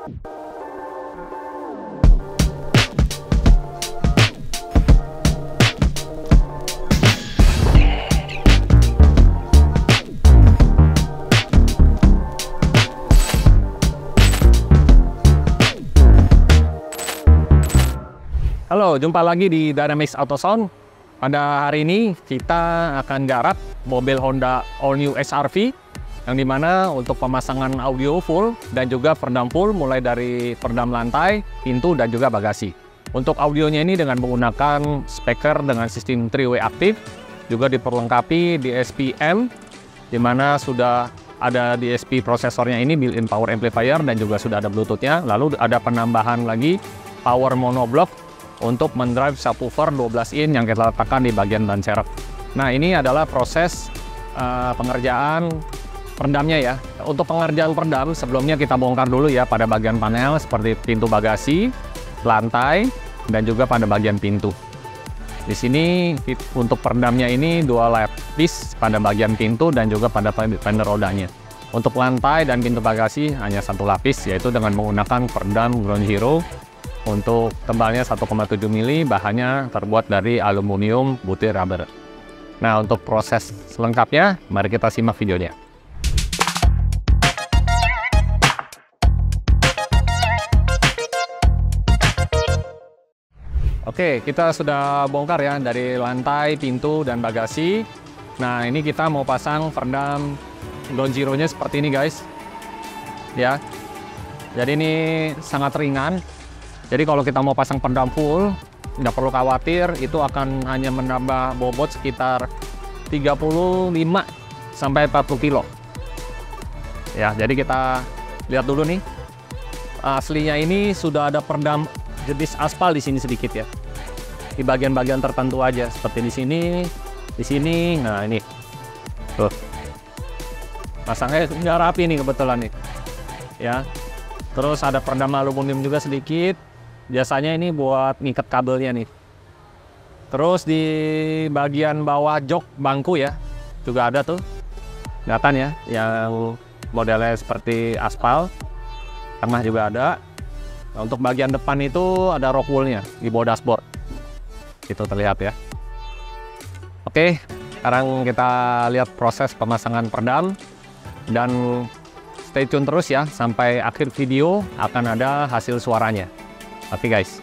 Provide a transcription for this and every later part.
Halo, jumpa lagi di Dynamics Auto Sound. Pada hari ini kita akan garap mobil Honda All New HR-V yang dimana untuk pemasangan audio full dan juga peredam full mulai dari peredam lantai, pintu, dan juga bagasi. Untuk audionya ini dengan menggunakan speaker dengan sistem 3-way aktif, juga diperlengkapi DSP-M, dimana sudah ada DSP prosesornya ini built-in power amplifier dan juga sudah ada Bluetooth-nya. Lalu ada penambahan lagi power monoblock untuk mendrive subwoofer 12 in yang kita letakkan di bagian ban serep. Nah, ini adalah proses pengerjaan peredamnya ya. Untuk pengerjaan peredam sebelumnya kita bongkar dulu ya pada bagian panel seperti pintu bagasi, lantai, dan juga pada bagian pintu. Di sini untuk peredamnya ini 2 lapis pada bagian pintu dan juga pada fender rodanya. Untuk lantai dan pintu bagasi hanya 1 lapis, yaitu dengan menggunakan peredam Ground Zero. Untuk tebalnya 1,7 mili, bahannya terbuat dari aluminium butir rubber. Nah, untuk proses selengkapnya, mari kita simak videonya. Oke, kita sudah bongkar ya dari lantai, pintu, dan bagasi. Nah, ini kita mau pasang peredam Ground Zero-nya seperti ini guys. Ya, jadi ini sangat ringan. Jadi kalau kita mau pasang peredam full, tidak perlu khawatir, itu akan hanya menambah bobot sekitar 35 sampai 40 kilo. Ya, jadi kita lihat dulu nih. Aslinya ini sudah ada peredam jenis aspal di sini sedikit ya. Di bagian-bagian tertentu aja, seperti di sini. Nah, ini. Tuh. Pasangnya nggak rapi nih kebetulan nih. Ya. Terus ada peredam aluminium juga sedikit. Biasanya ini buat ngikat kabelnya nih. Terus di bagian bawah jok bangku ya, juga ada tuh. Kelihatan ya, yang modelnya seperti aspal. Tengah juga ada. Nah, untuk bagian depan itu ada rock wool-nya di bawah dashboard. Itu terlihat ya. Oke, sekarang kita lihat proses pemasangan peredam. Dan stay tune terus ya, sampai akhir video akan ada hasil suaranya. Oke guys.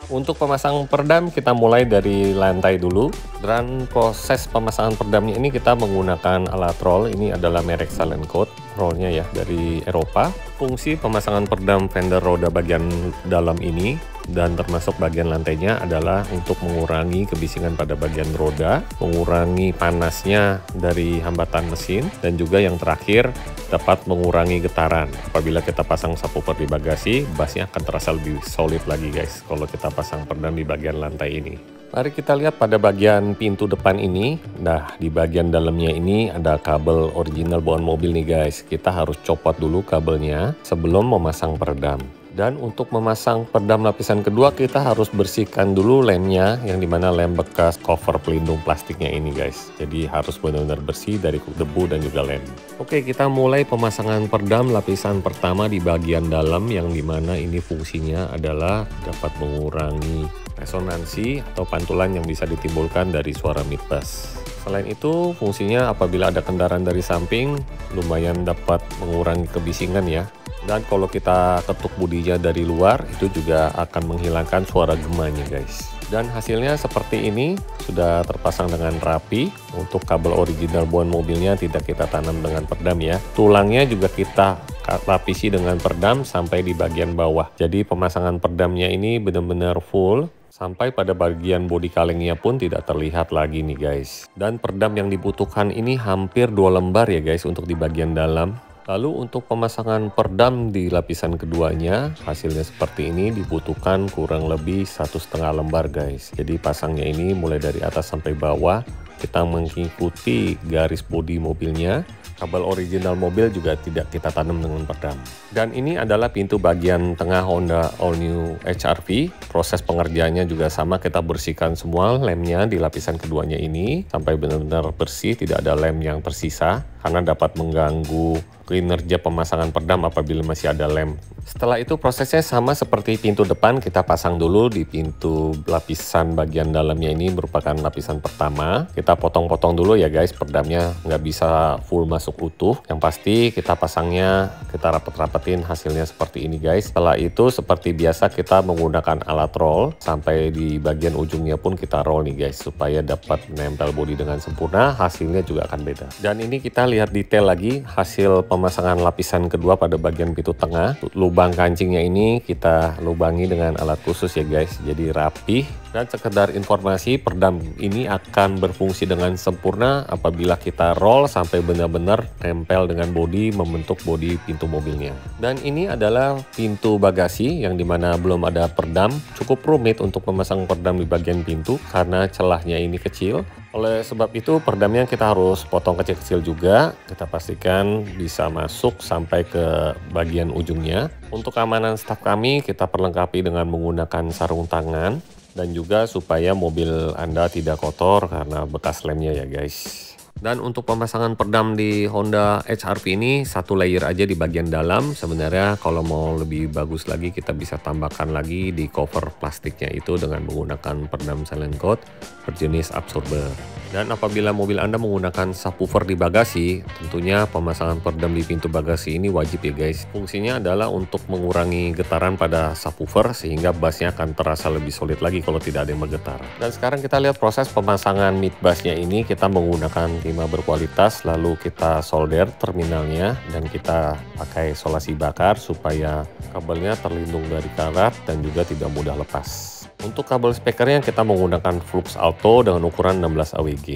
Untuk pemasang peredam kita mulai dari lantai dulu. Dan proses pemasangan peredamnya ini kita menggunakan alat roll. Ini adalah merek Silent Code rollnya ya, dari Eropa. Fungsi pemasangan peredam fender roda bagian dalam ini dan termasuk bagian lantainya adalah untuk mengurangi kebisingan pada bagian roda, mengurangi panasnya dari hambatan mesin, dan juga yang terakhir dapat mengurangi getaran. Apabila kita pasang subwoofer di bagasi, bassnya akan terasa lebih solid lagi guys kalau kita pasang peredam di bagian lantai ini. Mari kita lihat pada bagian pintu depan ini. Nah, di bagian dalamnya ini ada kabel original bawaan mobil nih guys. Kita harus copot dulu kabelnya sebelum memasang peredam. Dan untuk memasang peredam lapisan kedua, kita harus bersihkan dulu lemnya, yang dimana lem bekas cover pelindung plastiknya ini guys. Jadi harus benar-benar bersih dari debu dan juga lem. Oke, kita mulai pemasangan peredam lapisan pertama di bagian dalam, yang dimana ini fungsinya adalah dapat mengurangi resonansi atau pantulan yang bisa ditimbulkan dari suara mid bass. Selain itu, fungsinya apabila ada kendaraan dari samping, lumayan dapat mengurangi kebisingan ya. Dan kalau kita ketuk budinya dari luar, itu juga akan menghilangkan suara gemanya guys. Dan hasilnya seperti ini, sudah terpasang dengan rapi. Untuk kabel original bawaan mobilnya tidak kita tanam dengan peredam ya. Tulangnya juga kita lapisi dengan peredam sampai di bagian bawah. Jadi pemasangan peredamnya ini benar-benar full. Sampai pada bagian bodi kalengnya pun tidak terlihat lagi nih guys. Dan peredam yang dibutuhkan ini hampir 2 lembar ya guys untuk di bagian dalam. Lalu untuk pemasangan peredam di lapisan keduanya, hasilnya seperti ini, dibutuhkan kurang lebih 1,5 lembar guys. Jadi pasangnya ini mulai dari atas sampai bawah, kita mengikuti garis bodi mobilnya. Kabel original mobil juga tidak kita tanam dengan peredam. Dan ini adalah pintu bagian tengah Honda All New HR-V. Proses pengerjaannya juga sama, kita bersihkan semua lemnya di lapisan keduanya ini sampai benar-benar bersih, tidak ada lem yang tersisa. karena dapat mengganggu kinerja pemasangan peredam apabila masih ada lem. Setelah itu prosesnya sama seperti pintu depan, kita pasang dulu di pintu lapisan bagian dalamnya ini merupakan lapisan pertama. Kita potong-potong dulu ya guys, peredamnya nggak bisa full masuk utuh. Yang pasti kita pasangnya, kita rapet-rapetin hasilnya seperti ini guys. Setelah itu seperti biasa kita menggunakan alat roll, sampai di bagian ujungnya pun kita roll nih guys, supaya dapat menempel bodi dengan sempurna, hasilnya juga akan beda. Dan ini kita lihat detail lagi hasil pemasangan lapisan kedua pada bagian pintu tengah. Lubang kancingnya ini kita lubangi dengan alat khusus ya guys, jadi rapih. Dan sekedar informasi, peredam ini akan berfungsi dengan sempurna apabila kita roll sampai benar-benar nempel dengan bodi, membentuk bodi pintu mobilnya. Dan ini adalah pintu bagasi yang dimana belum ada peredam. Cukup rumit untuk memasang peredam di bagian pintu karena celahnya ini kecil. Oleh sebab itu peredamnya kita harus potong kecil-kecil juga. Kita pastikan bisa masuk sampai ke bagian ujungnya. Untuk keamanan staf kami, kita perlengkapi dengan menggunakan sarung tangan. Dan juga supaya mobil Anda tidak kotor karena bekas lemnya ya guys. Dan untuk pemasangan peredam di Honda HR-V ini satu layer aja di bagian dalam. Sebenarnya kalau mau lebih bagus lagi kita bisa tambahkan lagi di cover plastiknya itu dengan menggunakan peredam silent coat berjenis absorber. Dan apabila mobil Anda menggunakan subwoofer di bagasi, tentunya pemasangan peredam di pintu bagasi ini wajib ya guys. Fungsinya adalah untuk mengurangi getaran pada subwoofer sehingga bassnya akan terasa lebih solid lagi kalau tidak ada yang bergetar. Dan sekarang kita lihat proses pemasangan mid bassnya ini. Kita menggunakan timah berkualitas, lalu kita solder terminalnya dan kita pakai solasi bakar supaya kabelnya terlindung dari karat dan juga tidak mudah lepas. Untuk kabel speakernya kita menggunakan Flux Alto dengan ukuran 16 AWG.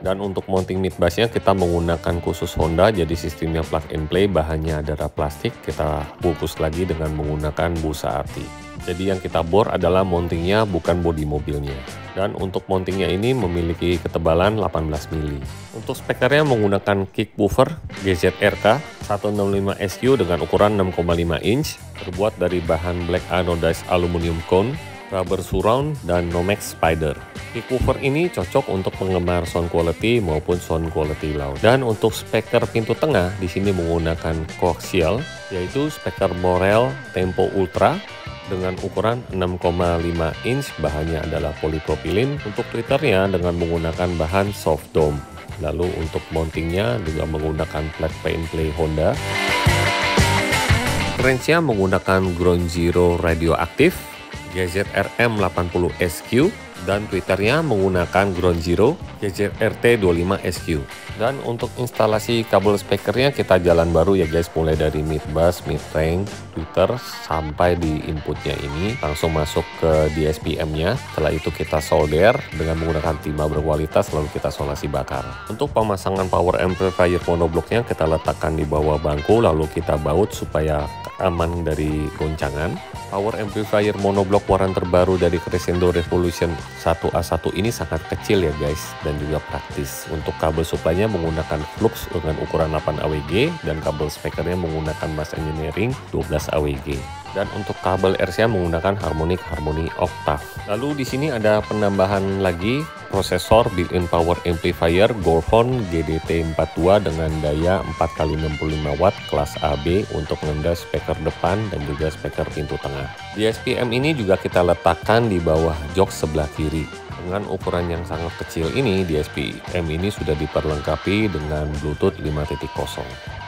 Dan untuk mounting mid bassnya kita menggunakan khusus Honda, jadi sistemnya plug and play, bahannya adalah plastik. Kita bungkus lagi dengan menggunakan busa arti. Jadi yang kita bor adalah mountingnya, bukan bodi mobilnya. Dan untuk mountingnya ini memiliki ketebalan 18 mili. Untuk speakernya menggunakan kick woofer GZRK 165 SQ dengan ukuran 6,5 inch, terbuat dari bahan black anodized aluminium cone, rubber surround, dan Nomex Spider. Kick woofer ini cocok untuk penggemar sound quality maupun sound quality loud. Dan untuk speaker pintu tengah di sini menggunakan coaxial, yaitu speaker Morel Tempo Ultra dengan ukuran 6,5 inch, bahannya adalah polipropilin. Untuk tweeternya dengan menggunakan bahan soft dome. Lalu untuk mountingnya juga menggunakan plug and play Honda. Range-nya menggunakan Ground Zero radioaktif GZRM 80 SQ dan tweeternya menggunakan Ground Zero GZRT 25 SQ. Dan untuk instalasi kabel speakernya kita jalan baru ya guys, mulai dari mid bass, mid range, tweeter sampai di inputnya ini langsung masuk ke DSPM-nya. Setelah itu kita solder dengan menggunakan timah berkualitas, lalu kita solasi bakar. Untuk pemasangan power amplifier monoblocknya kita letakkan di bawah bangku, lalu kita baut supaya aman dari goncangan. Power amplifier monoblock waran terbaru dari Crescendo Revolution 1A1 ini sangat kecil ya guys, dan juga praktis. Untuk kabel supply-nya menggunakan Flux dengan ukuran 8 AWG dan kabel speakernya menggunakan Bass Engineering 12 AWG. Dan untuk kabel RCA menggunakan Harmonic Harmony Octave. Lalu di sini ada penambahan lagi prosesor built-in power amplifier Gorhon GDT42 dengan daya 4x65 watt kelas AB untuk mengendas speaker depan dan juga speaker pintu tengah. DSPM ini juga kita letakkan di bawah jok sebelah kiri. Dengan ukuran yang sangat kecil ini, DSPM ini sudah diperlengkapi dengan Bluetooth 5.0.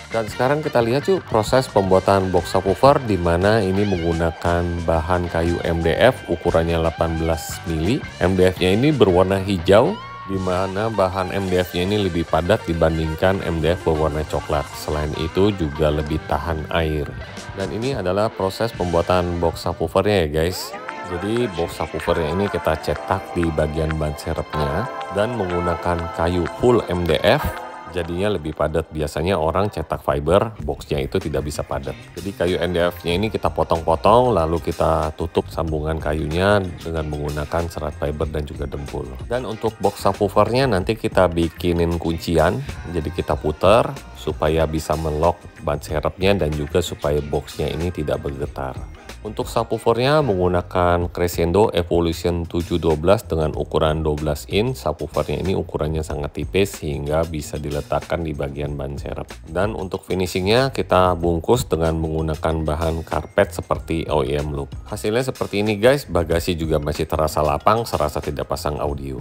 Dan sekarang kita lihat yuk proses pembuatan box subwoofer, di mana ini menggunakan bahan kayu MDF ukurannya 18 mili. MDF-nya ini berwarna hijau, di mana bahan MDF-nya ini lebih padat dibandingkan MDF berwarna coklat. Selain itu juga lebih tahan air. Dan ini adalah proses pembuatan box subwoofernya ya guys. Jadi box subwoofernya ini kita cetak di bagian ban serepnya dan menggunakan kayu full MDF. Jadinya lebih padat. Biasanya orang cetak fiber, boxnya itu tidak bisa padat. Jadi kayu MDF-nya ini kita potong-potong, lalu kita tutup sambungan kayunya dengan menggunakan serat fiber dan juga dempul. Dan untuk box subwoofernya nanti kita bikinin kuncian, jadi kita putar supaya bisa melock ban serepnya dan juga supaya boxnya ini tidak bergetar. Untuk subwoofernya menggunakan Crescendo Evolution 712 dengan ukuran 12 in. Subwoofernya ini ukurannya sangat tipis sehingga bisa diletakkan di bagian ban serep. Dan untuk finishingnya kita bungkus dengan menggunakan bahan karpet seperti OEM look. Hasilnya seperti ini guys, bagasi juga masih terasa lapang, serasa tidak pasang audio.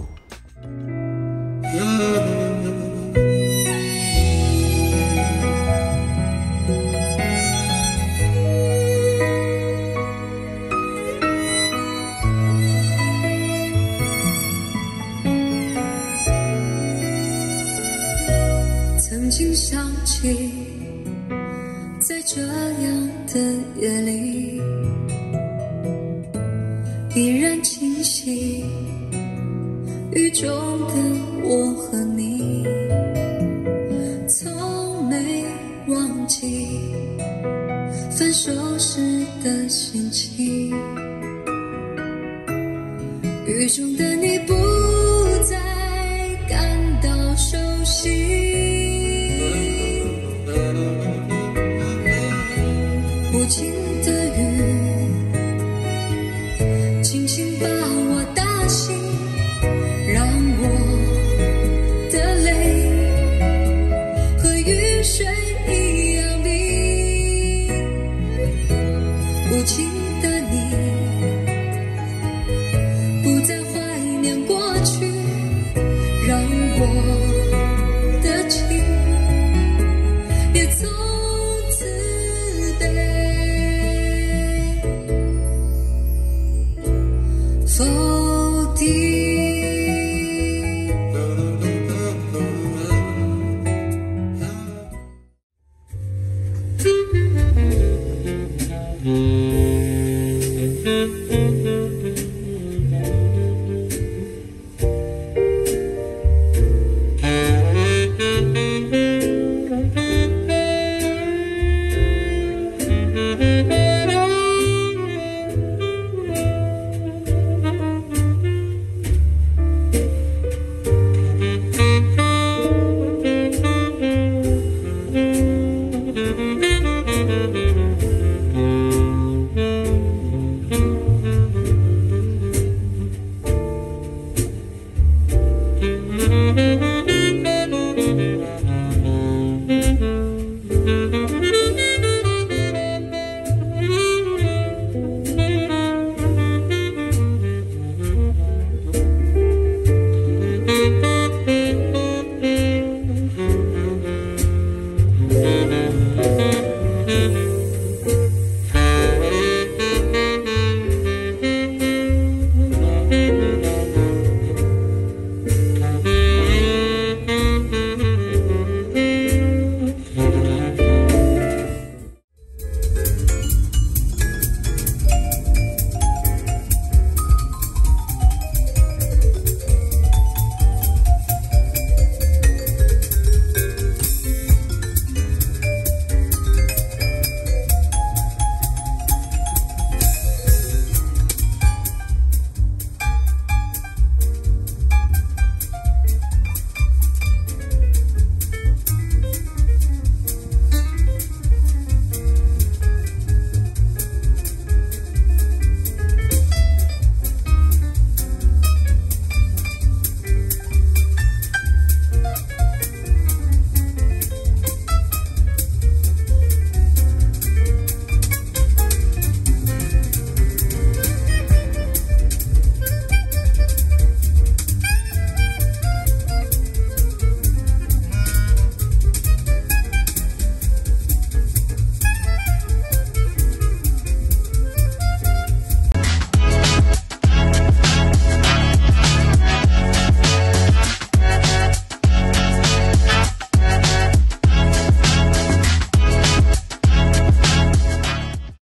曾经想起，在这样的夜里，依然清晰，雨中的我和你，从没忘记分手时的心情。雨中的你不再感到熟悉。无情的雨，轻轻把我打醒。